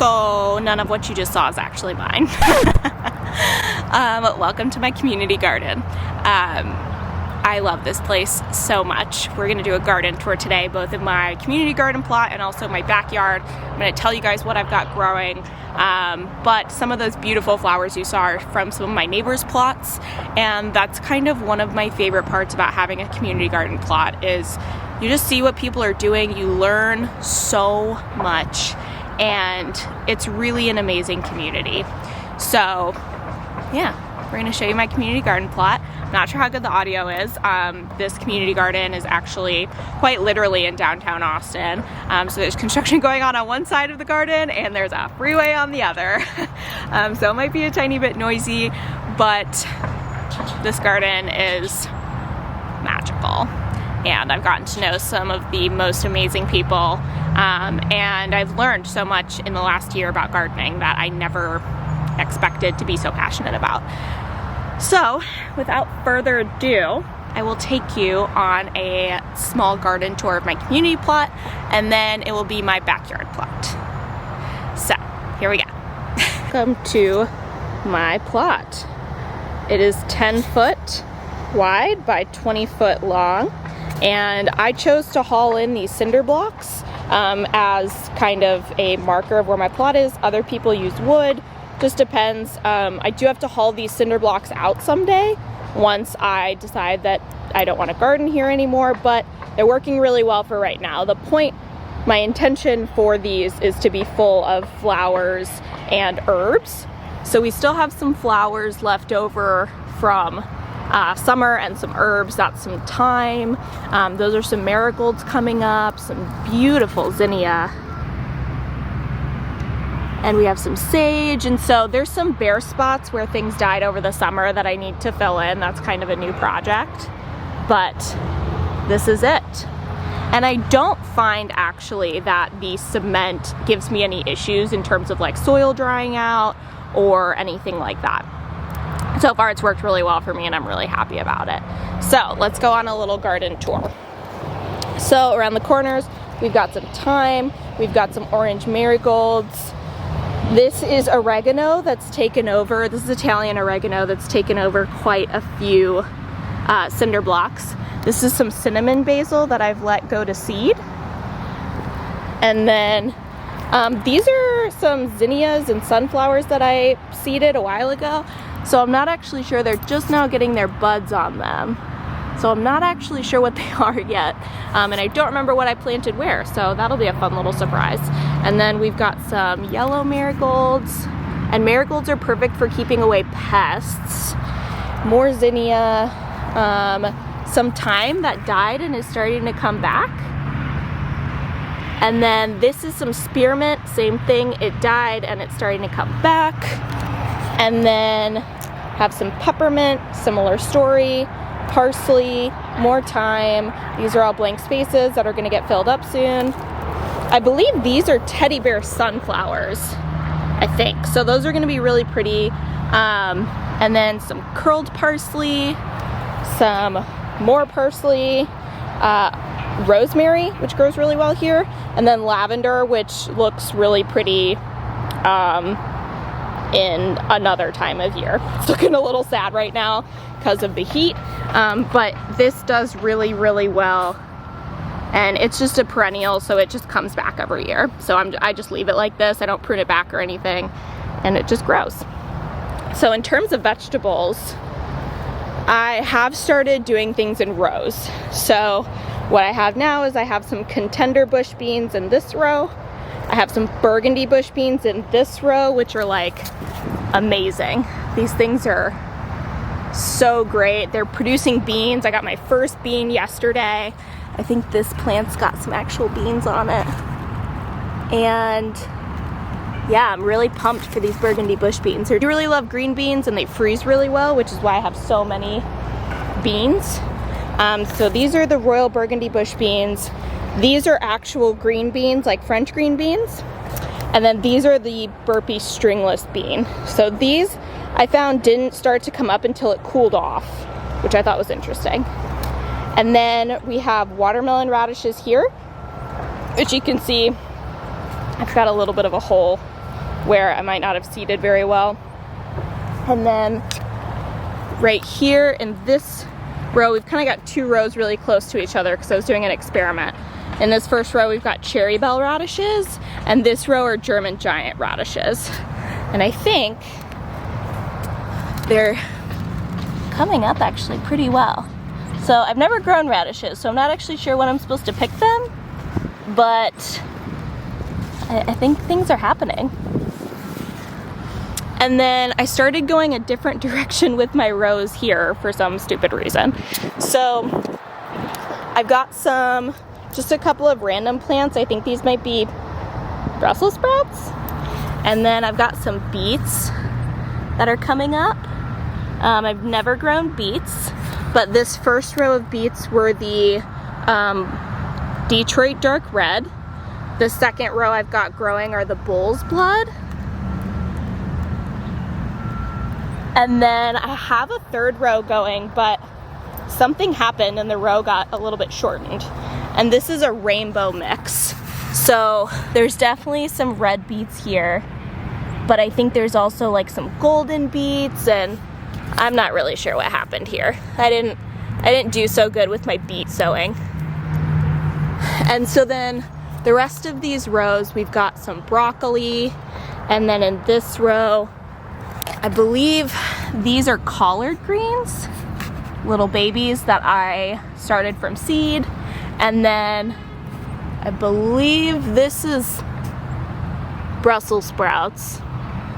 So none of what you just saw is actually mine. Welcome to my community garden. I love this place so much. We're gonna do a garden tour today, both in my community garden plot and also my backyard. I'm gonna tell you guys what I've got growing, but some of those beautiful flowers you saw are from some of my neighbors' plots, and that's kind of one of my favorite parts about having a community garden plot is you just see what people are doing, you learn so much, and it's really an amazing community. So yeah, we're gonna show you my community garden plot. Not sure how good the audio is. This community garden is actually quite literally in downtown Austin. So there's construction going on one side of the garden and there's a freeway on the other. So it might be a tiny bit noisy, but this garden is magical. And I've gotten to know some of the most amazing people. And I've learned so much in the last year about gardening that I never expected to be so passionate about. So without further ado, I will take you on a small garden tour of my community plot, and then it will be my backyard plot. So here we go. Welcome to my plot. It is 10 foot wide by 20 foot long, and I chose to haul in these cinder blocks as kind of a marker of where my plot is. Other people use wood. Just depends. I do have to haul these cinder blocks out someday once I decide that I don't want to garden here anymore, but they're working really well for right now. My intention for these is to be full of flowers and herbs. So we still have some flowers left over from summer and some herbs. That's some thyme. Those are some marigolds coming up, some beautiful zinnia. And we have some sage, and so there's some bare spots where things died over the summer that I need to fill in. That's kind of a new project, but this is it. And I don't find actually that the cement gives me any issues in terms of like soil drying out or anything like that. So far it's worked really well for me and I'm really happy about it. So let's go on a little garden tour. So around the corners, we've got some thyme, we've got some orange marigolds. This is oregano that's taken over. This is Italian oregano that's taken over quite a few cinder blocks. This is some cinnamon basil that I've let go to seed. And then these are some zinnias and sunflowers that I seeded a while ago. So I'm not actually sure. They're just now getting their buds on them. So I'm not actually sure what they are yet. And I don't remember what I planted where, so that'll be a fun little surprise. And then we've got some yellow marigolds, and marigolds are perfect for keeping away pests. More zinnia, some thyme that died and is starting to come back. And then this is some spearmint, same thing, it died and it's starting to come back. And then have some peppermint, similar story. Parsley, more thyme. These are all blank spaces that are going to get filled up soon. I believe these are teddy bear sunflowers, I think. So those are going to be really pretty. And then some curled parsley, some more parsley, rosemary, which grows really well here, and then lavender, which looks really pretty in another time of year. It's looking a little sad right now because of the heat, but this does really, really well. And it's just a perennial, so it just comes back every year. So I just leave it like this. I don't prune it back or anything, and it just grows. So in terms of vegetables, I have started doing things in rows. So what I have now is I have some contender bush beans in this row. I have some Burgandy bush beans in this row, which are like amazing. These things are so great. They're producing beans. I got my first bean yesterday. I think this plant's got some actual beans on it. And yeah, I'm really pumped for these Burgandy bush beans. I really love green beans and they freeze really well, which is why I have so many beans. So these are the Royal Burgandy bush beans. These are actual green beans, like French green beans. And then these are the Burpee stringless bean. So these I found didn't start to come up until it cooled off, which I thought was interesting. And then we have watermelon radishes here, which you can see I've got a little bit of a hole where I might not have seeded very well. And then right here in this row, we've kind of got two rows really close to each other because I was doing an experiment. In this first row, we've got cherry bell radishes, and this row are German giant radishes. And I think they're coming up actually pretty well. So I've never grown radishes, so I'm not actually sure when I'm supposed to pick them, but I think things are happening. And then I started going a different direction with my rows here for some stupid reason. So I've got just a couple of random plants. I think these might be Brussels sprouts. And then I've got some beets that are coming up. I've never grown beets, but this first row of beets were the Detroit dark red. The second row I've got growing are the bull's blood. And then I have a third row going, but something happened and the row got a little bit shortened. And this is a rainbow mix. So there's definitely some red beets here, but I think there's also like some golden beets, and I'm not really sure what happened here. I didn't do so good with my beet sowing. And so then the rest of these rows, we've got some broccoli, and then in this row, I believe these are collard greens, little babies that I started from seed. And then I believe this is Brussels sprouts.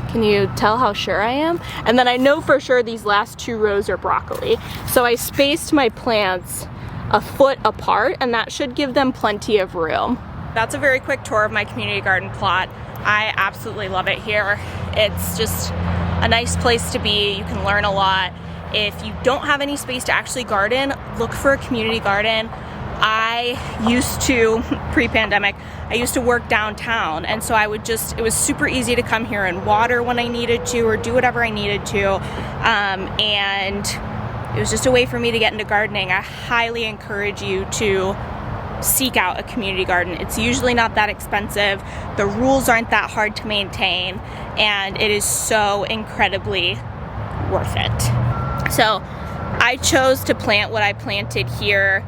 Can you tell how sure I am? And then I know for sure these last two rows are broccoli. So I spaced my plants a foot apart, and that should give them plenty of room. That's a very quick tour of my community garden plot. I absolutely love it here. It's just a nice place to be. You can learn a lot. If you don't have any space to actually garden, look for a community garden. I used to, pre-pandemic, I used to work downtown, and so it was super easy to come here and water when I needed to or do whatever I needed to, and it was just a way for me to get into gardening. I highly encourage you to seek out a community garden. It's usually not that expensive, the rules aren't that hard to maintain, and it is so incredibly worth it. So I chose to plant what I planted here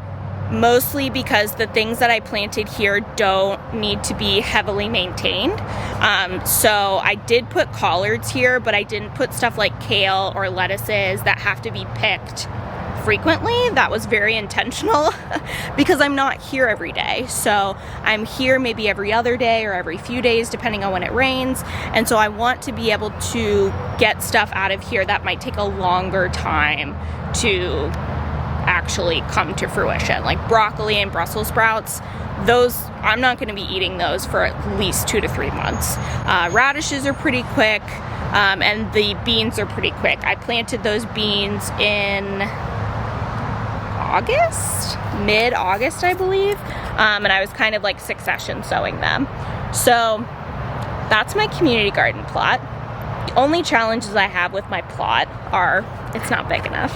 mostly because the things that I planted here don't need to be heavily maintained. So I did put collards here, but I didn't put stuff like kale or lettuces that have to be picked frequently. That was very intentional because I'm not here every day. So I'm here maybe every other day or every few days depending on when it rains. And so I want to be able to get stuff out of here that might take a longer time to actually come to fruition. Like broccoli and Brussels sprouts, those, I'm not going to be eating those for at least 2 to 3 months. Radishes are pretty quick, and the beans are pretty quick. I planted those beans in August, mid-August, I believe, and I was kind of like succession sowing them. So that's my community garden plot. The only challenges I have with my plot are it's not big enough.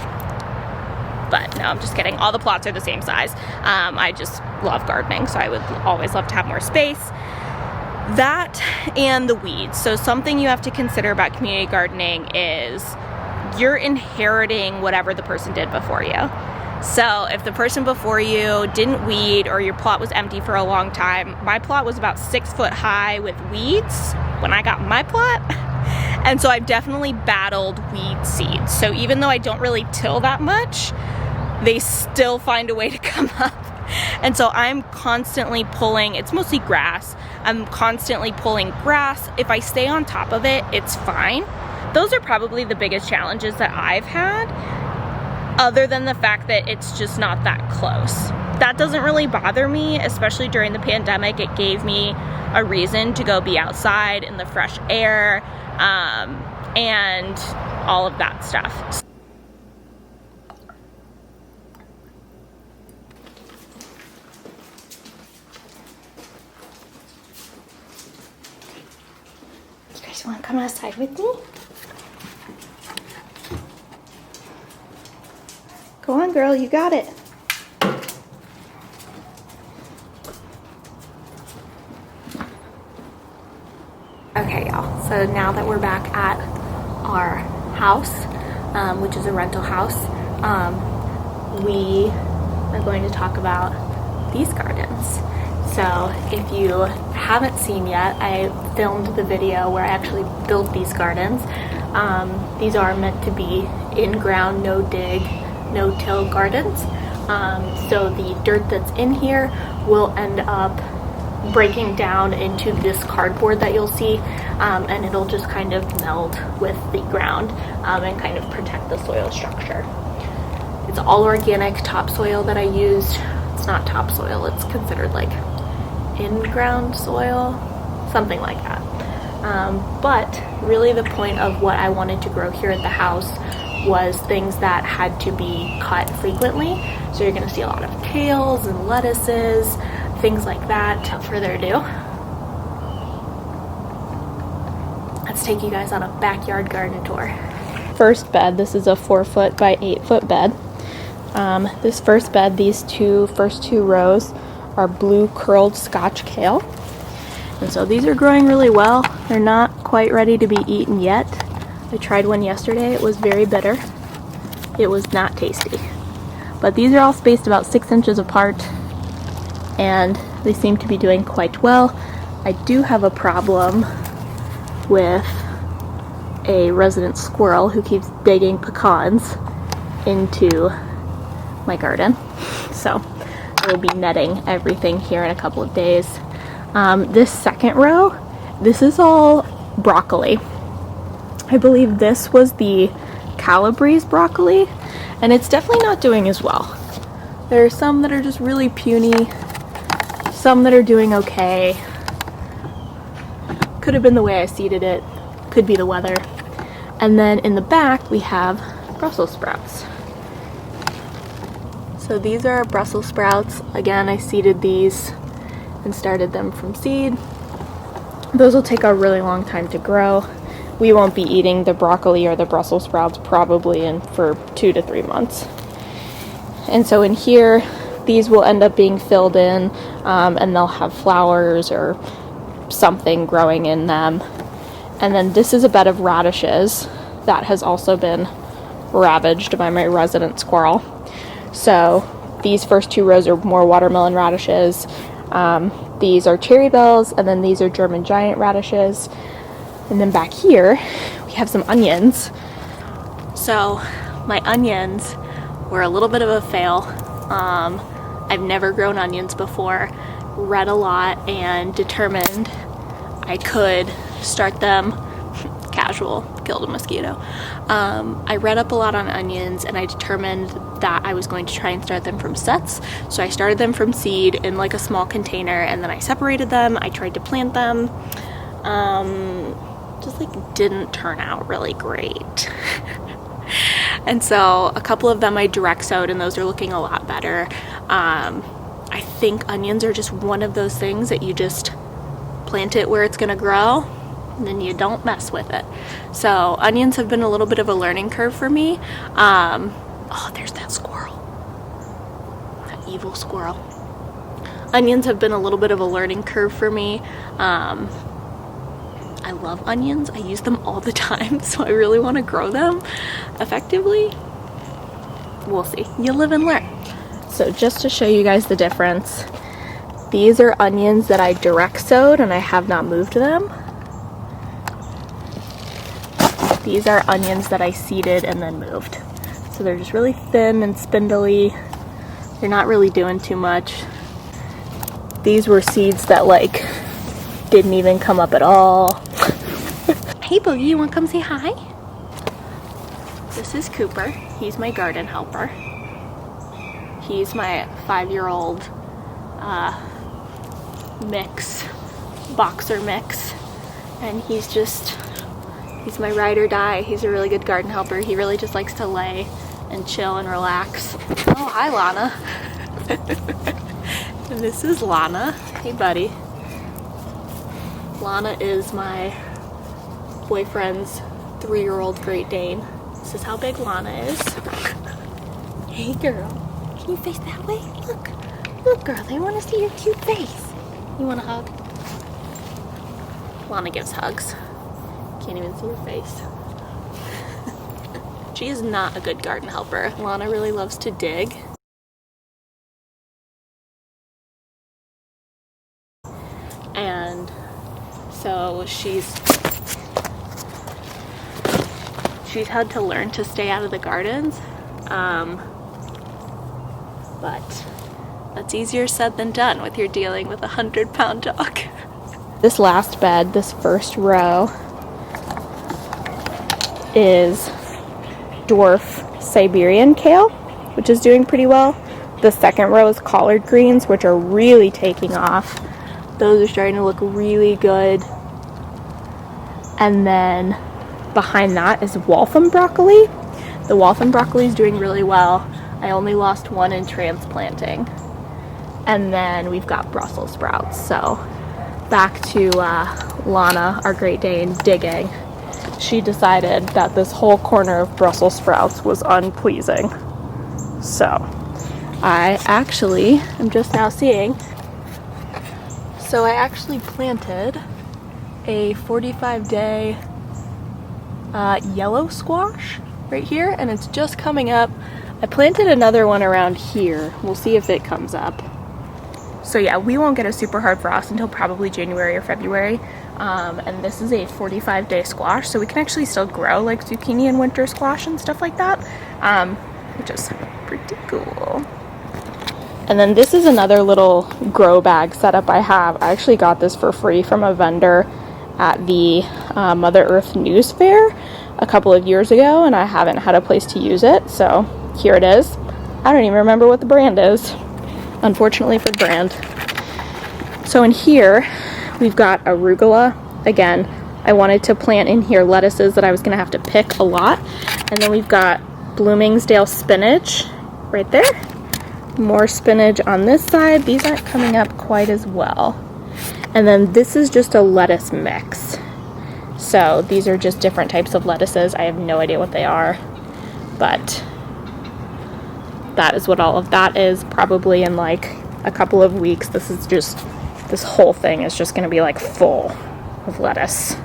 But no, I'm just kidding. All the plots are the same size. I just love gardening, so I would always love to have more space. That and the weeds. So something you have to consider about community gardening is you're inheriting whatever the person did before you. So if the person before you didn't weed or your plot was empty for a long time, my plot was about 6 foot high with weeds when I got my plot. And so I've definitely battled weed seeds. So even though I don't really till that much, they still find a way to come up. And so I'm constantly pulling, it's mostly grass. I'm constantly pulling grass. If I stay on top of it, it's fine. Those are probably the biggest challenges that I've had, other than the fact that it's just not that close. That doesn't really bother me, especially during the pandemic. It gave me a reason to go be outside in the fresh air, and all of that stuff. You guys want to come outside with me? Go on, girl, you got it. Okay, Okay, y'all, so now that we're back at our house, which is a rental house, we are going to talk about these gardens. So if you haven't seen yet, I filmed the video where I actually built these gardens. These are meant to be in-ground, no-dig, no-till gardens. So the dirt that's in here will end up breaking down into this cardboard that you'll see, and it'll just kind of meld with the ground and kind of protect the soil structure. It's all organic topsoil that I used. It's not topsoil, it's considered like in-ground soil, something like that. But really the point of what I wanted to grow here at the house was things that had to be cut frequently. So you're going to see a lot of kales and lettuces, things like that. Without further ado, let's take you guys on a backyard garden tour. First bed, this is a 4-foot by 8-foot bed. This first bed, these first two rows are blue curled Scotch kale. And so these are growing really well. They're not quite ready to be eaten yet. I tried one yesterday. It was very bitter. It was not tasty. But these are all spaced about 6 inches apart, and they seem to be doing quite well. I do have a problem with a resident squirrel who keeps digging pecans into my garden. So I will be netting everything here in a couple of days. This second row, this is all broccoli. I believe this was the Calabrese broccoli, and it's definitely not doing as well. There are some that are just really puny, some that are doing okay. Could have been the way I seeded it, could be the weather. And then in the back we have Brussels sprouts. So these are Brussels sprouts. Again, I seeded these and started them from seed. Those will take a really long time to grow. We won't be eating the broccoli or the Brussels sprouts probably for 2 to 3 months. And so in here, these will end up being filled in, and they'll have flowers or something growing in them. And then this is a bed of radishes that has also been ravaged by my resident squirrel. So these first 2 rows are more watermelon radishes. These are cherry bells, and then these are German giant radishes. And then back here, we have some onions. So my onions were a little bit of a fail. I've never grown onions before, read a lot, and determined I could start them. Casual, killed a mosquito. I read up a lot on onions, and I determined that I was going to try and start them from sets. So I started them from seed in like a small container, and then I separated them. I tried to plant them. Just like didn't turn out really great. And so a couple of them I direct sowed, and those are looking a lot better. I think onions are just one of those things that you just plant it where it's gonna grow, and then you don't mess with it. So onions have been a little bit of a learning curve for me. Oh, there's that squirrel. That evil squirrel. Onions have been a little bit of a learning curve for me. I love onions. I use them all the time, so I really want to grow them effectively. We'll see. You live and learn. So just to show you guys the difference, these are onions that I direct sowed and I have not moved them. These are onions that I seeded and then moved. So they're just really thin and spindly. They're not really doing too much. These were seeds that like didn't even come up at all. Hey Boogie, you wanna come say hi? This is Cooper. He's my garden helper. He's my 5-year-old boxer mix. And he's my ride or die. He's a really good garden helper. He really just likes to lay and chill and relax. Oh, hi Lana. And this is Lana. Hey buddy. Lana is my boyfriend's 3-year-old Great Dane. This is how big Lana is. Hey girl, can you face that way? Look girl, they want to see your cute face. You want a hug? Lana gives hugs. Can't even see her face. She is not a good garden helper. Lana really loves to dig. And so she's had to learn to stay out of the gardens. But that's easier said than done with you're dealing with a 100-pound dog. This last bed, this first row, is Dwarf Siberian kale, which is doing pretty well. The second row is collard greens, which are really taking off. Those are starting to look really good. And then behind that is Waltham Broccoli. The Waltham Broccoli is doing really well. I only lost one in transplanting. And then we've got Brussels sprouts. So back to Lana, our Great Dane, digging. She decided that this whole corner of Brussels sprouts was unpleasing. So I actually am just now seeing. So I actually planted a 45-day yellow squash right here, and it's just coming up. I planted another one around here. We'll see if it comes up. So yeah, we won't get a super hard frost until probably January or February. And this is a 45-day squash, so we can actually still grow like zucchini and winter squash and stuff like that, which is pretty cool. And then this is another little grow bag setup I have. I actually got this for free from a vendor at the Mother Earth News Fair a couple of years ago, and I haven't had a place to use it, so here it is. I don't even remember what the brand is, unfortunately for the brand. So in here we've got arugula. Again, I wanted to plant in here lettuces that I was going to have to pick a lot. And then we've got Bloomingsdale spinach right there. More spinach on this side. These aren't coming up quite as well. And then this is just a lettuce mix. So these are just different types of lettuces. I have no idea what they are, but that is what all of that is. Probably in like a couple of weeks, this whole thing is just going to be like full of lettuce.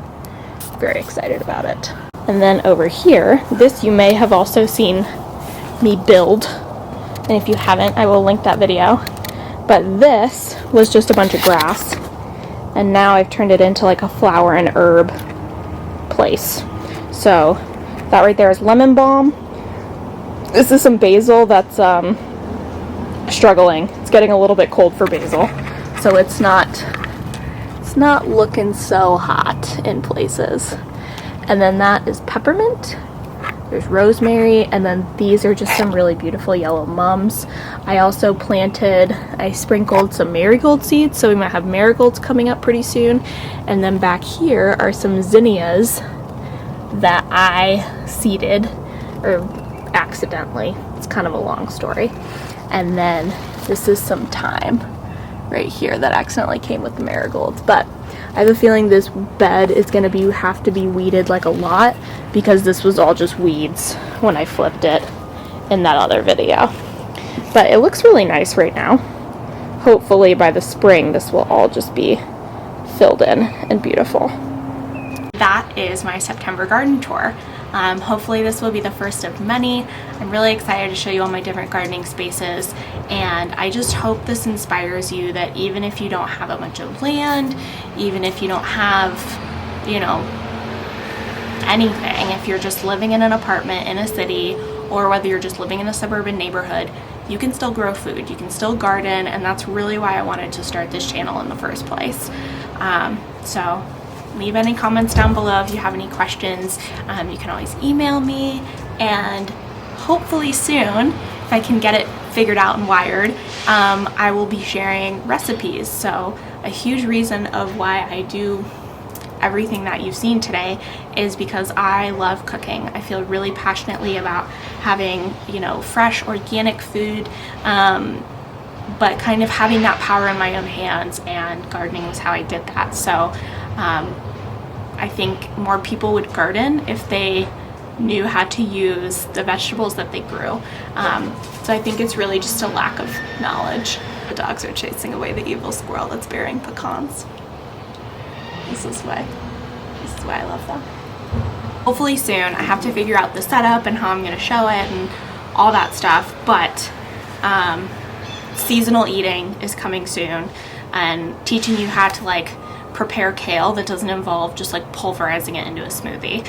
Very excited about it. And then over here, this you may have also seen me build, and if you haven't, I will link that video. But this was just a bunch of grass, and now I've turned it into like a flower and herb place. So that right there is lemon balm. This is some basil that's struggling. It's getting a little bit cold for basil, so it's not looking so hot in places. And then that is peppermint. There's rosemary, and then these are just some really beautiful yellow mums. I sprinkled some marigold seeds, so we might have marigolds coming up pretty soon. And then back here are some zinnias that I seeded, or accidentally. It's kind of a long story. And then this is some thyme right here that accidentally came with the marigolds. But I have a feeling this bed is going to have to be weeded like a lot, because this was all just weeds when I flipped it in that other video. But it looks really nice right now. Hopefully by the spring this will all just be filled in and beautiful. That is my September garden tour. Hopefully this will be the first of many. I'm really excited to show you all my different gardening spaces, and I just hope this inspires you that even if you don't have a bunch of land, even if you don't have, anything, if you're just living in an apartment in a city, or whether you're just living in a suburban neighborhood, you can still grow food, you can still garden, and that's really why I wanted to start this channel in the first place. So leave any comments down below if you have any questions. You can always email me, and hopefully soon, if I can get it figured out and wired, I will be sharing recipes. So a huge reason of why I do everything that you've seen today is because I love cooking. I feel really passionately about having, fresh organic food, but kind of having that power in my own hands, and gardening was how I did that. So I think more people would garden if they knew how to use the vegetables that they grew. So I think it's really just a lack of knowledge. The dogs are chasing away the evil squirrel that's bearing pecans. This is why I love them. Hopefully soon. I have to figure out the setup and how I'm gonna show it and all that stuff, but seasonal eating is coming soon, and teaching you how to like prepare kale that doesn't involve just like pulverizing it into a smoothie.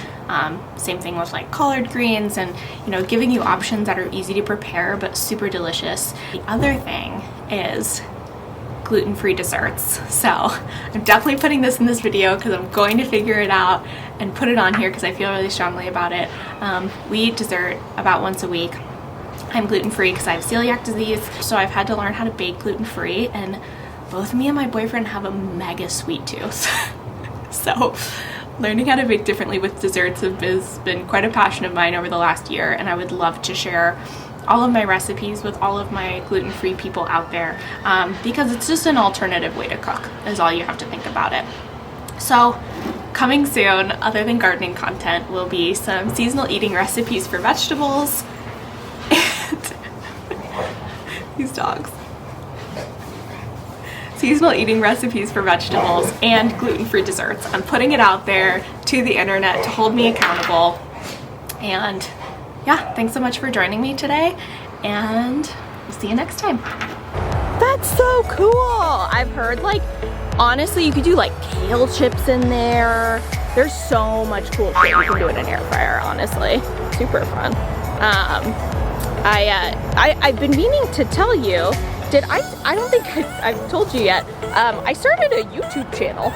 Same thing with like collard greens, and you know, giving you options that are easy to prepare but super delicious. The other thing is gluten-free desserts. So I'm definitely putting this in this video because I'm going to figure it out and put it on here because I feel really strongly about it. We eat dessert about once a week. I'm gluten-free because I have celiac disease, so I've had to learn how to bake gluten-free, and both me and my boyfriend have a mega sweet tooth. So learning how to bake differently with desserts has been quite a passion of mine over the last year, and I would love to share all of my recipes with all of my gluten-free people out there, because it's just an alternative way to cook, is all you have to think about it. So coming soon, other than gardening content, will be some seasonal eating recipes for vegetables and these dogs. Seasonal eating recipes for vegetables and gluten-free desserts. I'm putting it out there to the internet to hold me accountable. And yeah, thanks so much for joining me today, and we'll see you next time. That's so cool. I've heard, like, honestly, you could do like kale chips in there. There's so much cool shit you can do in an air fryer, honestly. Super fun. I've been meaning to tell you, I don't think I've told you yet, I started a YouTube channel.